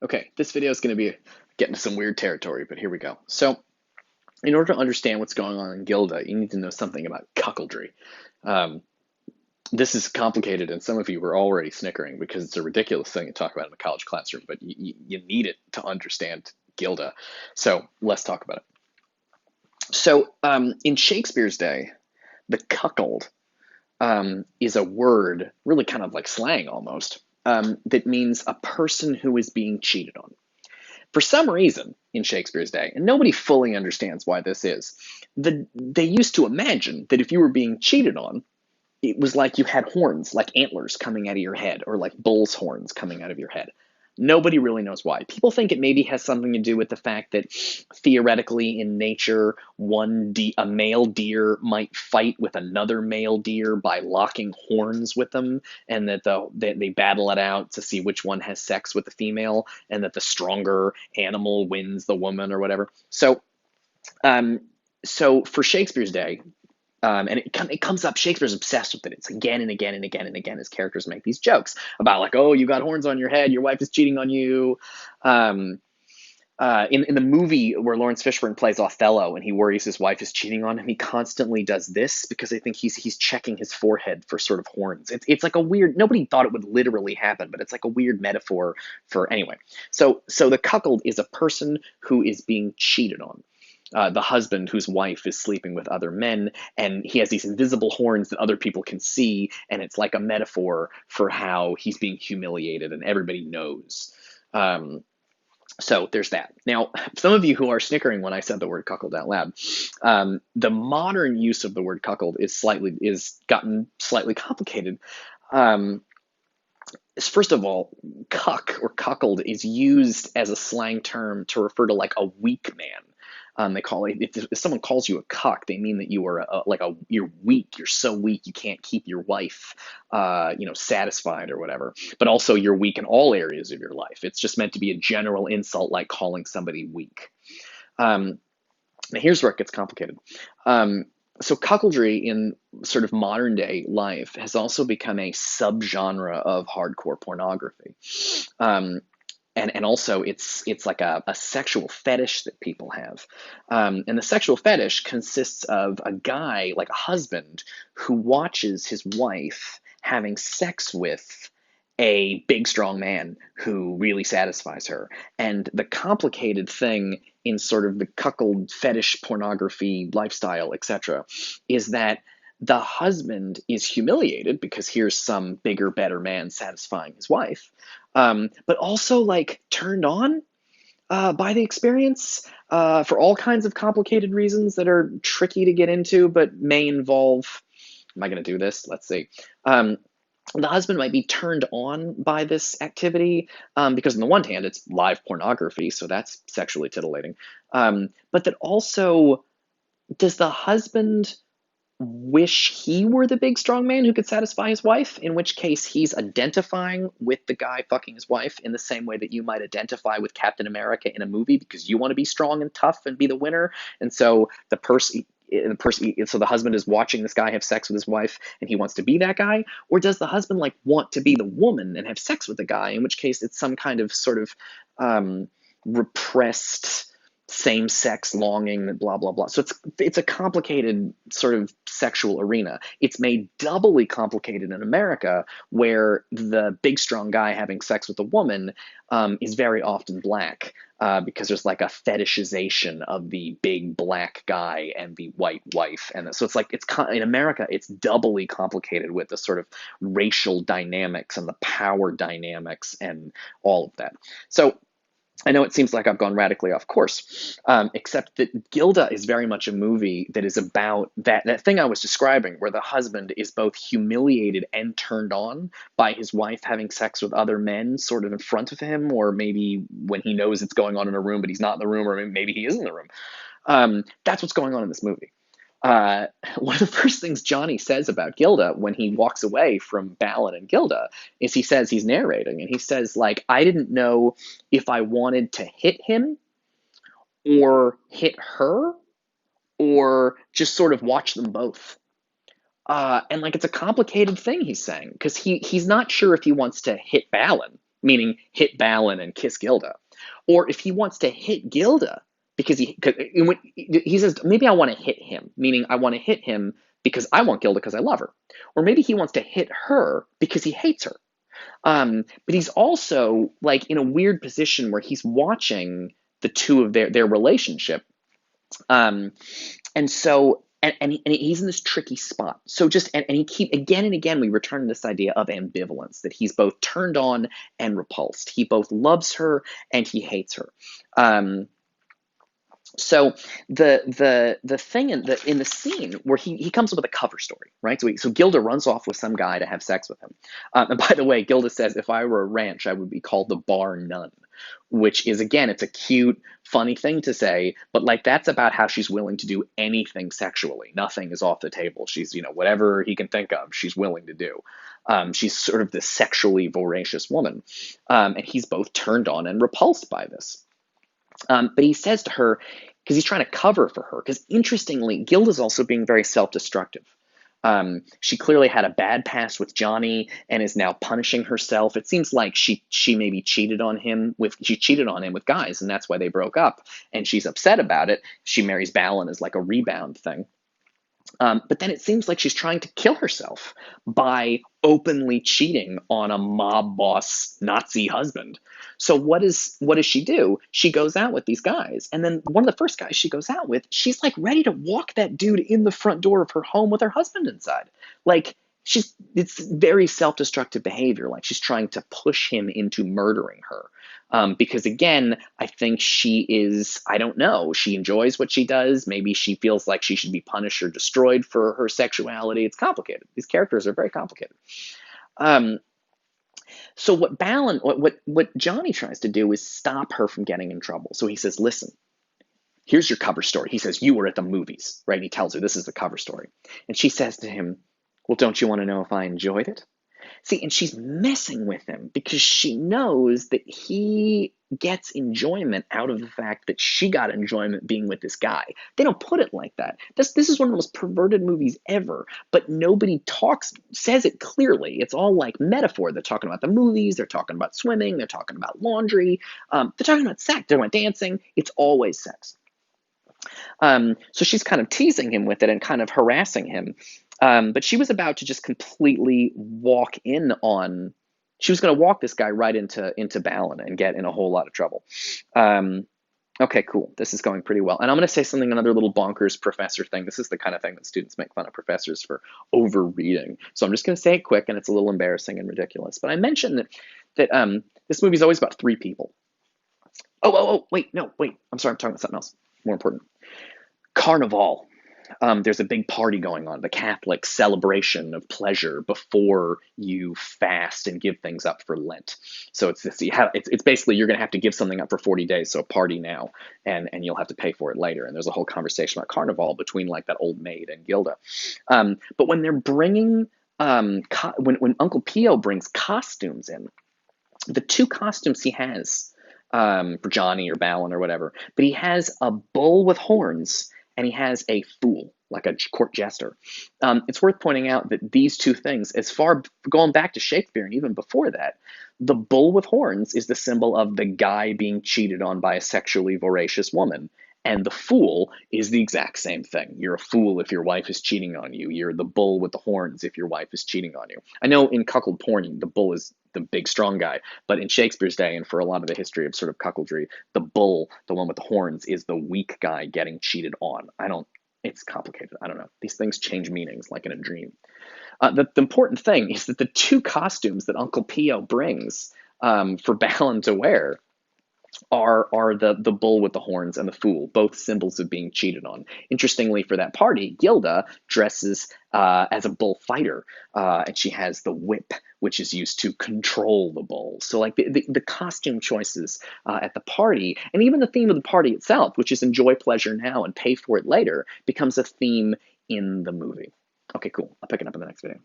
Okay, this video is going to be getting to some weird territory, but here we go. So, in order to understand what's going on in Gilda, you need to know something about cuckoldry. Um, this is complicated, and some of you were already snickering because it's a ridiculous thing to talk about in a college classroom, but you need it to understand Gilda. So, let's talk about it. So, in Shakespeare's day, the cuckold is a word, really kind of like slang almost, that means a person who is being cheated on. For some reason in Shakespeare's day, and nobody fully understands why this is, they used to imagine that if you were being cheated on, it was like you had horns, like antlers coming out of your head, or like bull's horns coming out of your head. Nobody really knows why. People think it maybe has something to do with the fact that theoretically in nature, a male deer might fight with another male deer by locking horns with them, and that they battle it out to see which one has sex with the female, and that the stronger animal wins the woman or whatever. Um, so for Shakespeare's day, and it comes up. Shakespeare's obsessed with it. It's again and again and again and again. His characters make these jokes about like, oh, you got horns on your head. Your wife is cheating on you. Um, in the movie where Lawrence Fishburne plays Othello and he worries his wife is cheating on him, he constantly does this because I think he's checking his forehead for sort of horns. It's like a weird. Nobody thought it would literally happen, but it's like a weird metaphor for anyway. So the cuckold is a person who is being cheated on, the husband whose wife is sleeping with other men, and he has these invisible horns that other people can see, and it's like a metaphor for how he's being humiliated, and everybody knows. Um, so there's that. Now, some of you who are snickering when I said the word cuckold out loud, the modern use of the word cuckold is gotten slightly complicated. Um, First of all, cuck or cuckold is used as a slang term to refer to like a weak man. They call it if someone calls you a cuck, they mean that you are you're weak. You're so weak you can't keep your wife, satisfied or whatever. But also you're weak in all areas of your life. It's just meant to be a general insult, like calling somebody weak. Um, Now here's where it gets complicated. Um, so cuckoldry in sort of modern day life has also become a subgenre of hardcore pornography. Um, and also it's like a sexual fetish that people have, and the sexual fetish consists of a guy, like a husband, who watches his wife having sex with a big strong man who really satisfies her. And the complicated thing in sort of the cuckold fetish pornography lifestyle, etc., is that the husband is humiliated because here's some bigger, better man satisfying his wife, but also like turned on by the experience for all kinds of complicated reasons that are tricky to get into, but may involve. Am I going to do this? Let's see. Um, the husband might be turned on by this activity because, on the one hand, it's live pornography, so that's sexually titillating. But that also, does the husband wish he were the big strong man who could satisfy his wife, in which case he's identifying with the guy fucking his wife in the same way that you might identify with Captain America in a movie because you want to be strong and tough and be the winner. And so the husband is watching this guy have sex with his wife and he wants to be that guy, or does the husband like want to be the woman and have sex with the guy, in which case it's some kind of sort of repressed same-sex longing, blah blah blah. So it's a complicated sort of sexual arena. It's made doubly complicated in America, where the big strong guy having sex with a woman is very often black, because there's like a fetishization of the big black guy and the white wife, and so in America it's doubly complicated with the sort of racial dynamics and the power dynamics and all of that. So I know it seems like I've gone radically off course, except that Gilda is very much a movie that is about that thing I was describing, where the husband is both humiliated and turned on by his wife having sex with other men, sort of in front of him, or maybe when he knows it's going on in a room, but he's not in the room, or maybe he is in the room. That's what's going on in this movie. Uh, One of the first things Johnny says about Gilda when he walks away from Balin and Gilda is he's narrating, and he says, like, I didn't know if I wanted to hit him or hit her or just sort of watch them both. And like it's a complicated thing he's saying, because he's not sure if he wants to hit Balin meaning hit Balin and kiss Gilda, or if he wants to hit Gilda because he says maybe I want to hit him, meaning I want to hit him because I want Gilda because I love her, or maybe he wants to hit her because he hates her. But he's also like in a weird position where he's watching the two of their relationship, um, and so and he's in this tricky spot. So just and he keep again and again we return to this idea of ambivalence, that he's both turned on and repulsed. He both loves her and he hates her. Um, so the thing in the scene where he comes up with a cover story, right? So Gilda runs off with some guy to have sex with him. And by the way, Gilda says, if I were a ranch, I would be called the Bar None, which is, again, it's a cute, funny thing to say, but like that's about how she's willing to do anything sexually. Nothing is off the table. She's, whatever he can think of, she's willing to do. She's sort of this sexually voracious woman, and he's both turned on and repulsed by this. But he says to her, because he's trying to cover for her, because interestingly, Gilda's also being very self-destructive. She clearly had a bad past with Johnny and is now punishing herself. It seems like she maybe cheated on him with guys, and that's why they broke up. And she's upset about it. She marries Balin as like a rebound thing. But then it seems like she's trying to kill herself by openly cheating on a mob boss Nazi husband. So what does she do? She goes out with these guys, and then one of the first guys she goes out with, she's like ready to walk that dude in the front door of her home with her husband inside. Like it's very self-destructive behavior. Like she's trying to push him into murdering her. Because again, I think I don't know, she enjoys what she does. Maybe she feels like she should be punished or destroyed for her sexuality. It's complicated. These characters are very complicated. Um, so what Johnny tries to do is stop her from getting in trouble. So he says, listen, here's your cover story. He says, you were at the movies, right? He tells her this is the cover story. And she says to him, well, don't you want to know if I enjoyed it? See, and she's messing with him because she knows that he gets enjoyment out of the fact that she got enjoyment being with this guy. They don't put it like that. This is one of the most perverted movies ever, but nobody says it clearly. It's all like metaphor. They're talking about the movies, they're talking about swimming, they're talking about laundry, they're talking about sex, they're talking about dancing. It's always sex. So she's kind of teasing him with it and kind of harassing him. But she was about to just completely she was going to walk this guy right into Balin and get in a whole lot of trouble. Okay, cool. This is going pretty well. And I'm going to say another little bonkers professor thing. This is the kind of thing that students make fun of professors for overreading. So I'm just going to say it quick, and it's a little embarrassing and ridiculous. But I mentioned that this movie is always about three people. Wait. I'm sorry, I'm talking about something else more important. Carnival. There's a big party going on, the Catholic celebration of pleasure before you fast and give things up for Lent. So it's basically you're going to have to give something up for 40 days, so a party now, and you'll have to pay for it later. And there's a whole conversation about Carnival between like that old maid and Gilda. But when they're bringing, when Uncle Pio brings costumes in, the two costumes he has for Johnny or Balin or whatever, but he has a bull with horns and he has a fool, like a court jester. It's worth pointing out that these two things, as far going back to Shakespeare and even before that, the bull with horns is the symbol of the guy being cheated on by a sexually voracious woman. And the fool is the exact same thing. You're a fool if your wife is cheating on you. You're the bull with the horns if your wife is cheating on you. I know in cuckold porn, the bull is the big strong guy, but in Shakespeare's day and for a lot of the history of sort of cuckoldry, the bull, the one with the horns, is the weak guy getting cheated on. It's complicated. I don't know. These things change meanings like in a dream. The important thing is that the two costumes that Uncle Pio brings for Balin to wear are the bull with the horns and the fool, both symbols of being cheated on. Interestingly, for that party, Gilda dresses as a bullfighter, and she has the whip, which is used to control the bull. So like the costume choices at the party, and even the theme of the party itself, which is enjoy pleasure now and pay for it later, becomes a theme in the movie. Okay, cool. I'll pick it up in the next video.